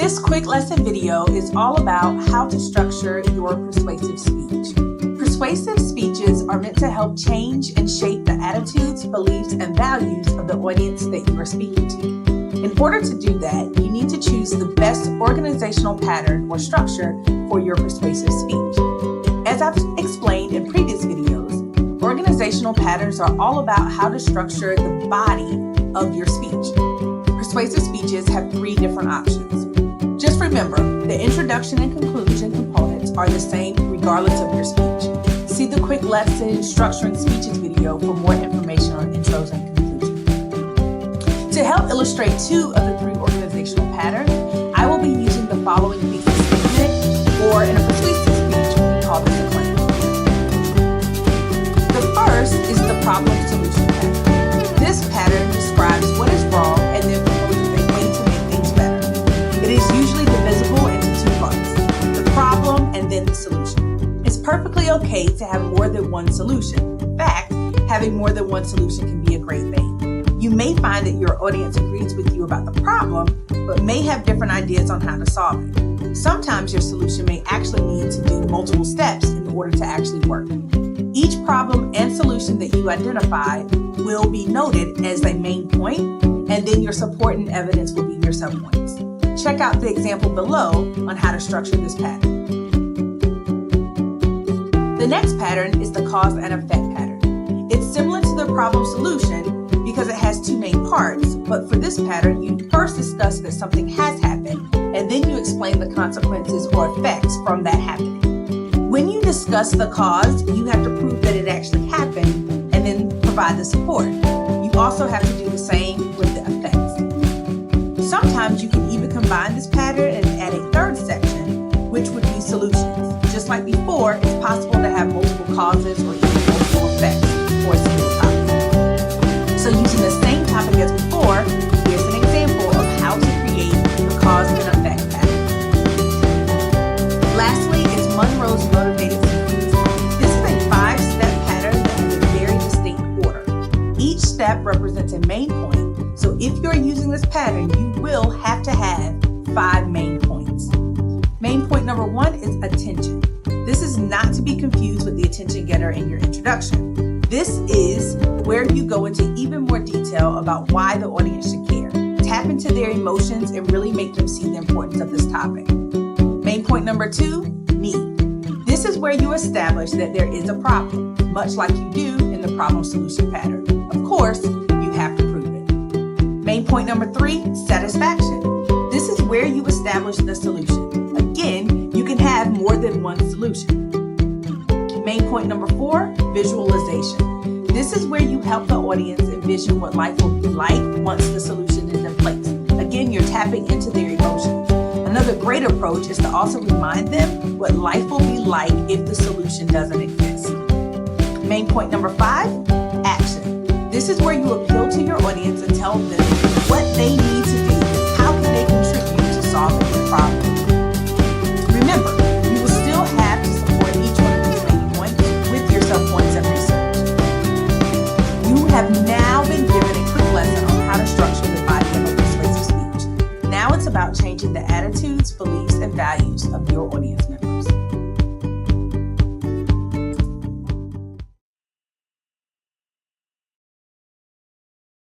This quick lesson video is all about how to structure your persuasive speech. Persuasive speeches are meant to help change and shape the attitudes, beliefs, and values of the audience that you are speaking to. In order to do that, you need to choose the best organizational pattern or structure for your persuasive speech. As I've explained in previous videos, organizational patterns are all about how to structure the body of your speech. Persuasive speeches have three different options. Just remember, the introduction and conclusion components are the same regardless of your speech. See the quick lesson structuring speeches video for more information on intros and conclusions. To help illustrate two of the three organizational patterns, I will be using the following thesis statement, or in a persuasive speech, we call this a claim. The first is the problem-solution pattern. This pattern describes what is wrong and then proposes a way to make things better. It is usually divisible into two parts, the problem and then the solution. It's perfectly okay to have more than one solution. In fact, having more than one solution can be a great thing. You may find that your audience agrees with you about the problem, but may have different ideas on how to solve it. Sometimes your solution may actually need to do multiple steps in order to actually work. Each problem and solution that you identify will be noted as a main point, and then your support and evidence will be your subpoints. Check out the example below on how to structure this pattern. The next pattern is the cause and effect pattern. It's similar to the problem solution because it has two main parts, but for this pattern, you first discuss that something has happened, and then you explain the consequences or effects from that happening. When you discuss the cause, you have to prove that it actually happened and then provide the support. You also have to do the same with the effects. Sometimes you can even combine this pattern and add a third section, which would be solutions. Just like before, it's possible to have multiple causes or even multiple effects for a single topic. So using the same topic as before, here's an example of how to create the cause and effect pattern. Lastly, is Monroe's motivated sequence. This is a 5-step pattern that has a very distinct order. Each step represents a main point, so if you're using this pattern, you will have to have 5 main points. Main point number 1 is attention. This is not to be confused with the attention getter in your introduction. This is where you go into even more detail about why the audience should care. Tap into their emotions and really make them see the importance of this topic. Main point number 2, need. This is where you establish that there is a problem, much like you do in the problem-solution pattern. Of course, you have to prove it. Main point number 3, satisfaction. This is where you establish the solution. Again, you can have more than one solution. Main point number 4, visualization. This is where you help the audience envision what life will be like once the solution is in place. Again, you're tapping into their emotions. Another great approach is to also remind them what life will be like if the solution doesn't exist. Main point number 5, action. This is where you appeal to your audience and tell them what they need to do. How can they contribute to solving the problem? Remember, you will still have to support each one of these main points with your subpoints and research. You have now been given a quick lesson on how to structure the body of a persuasive speech. Now it's about changing the attitudes, beliefs, and values of your audience.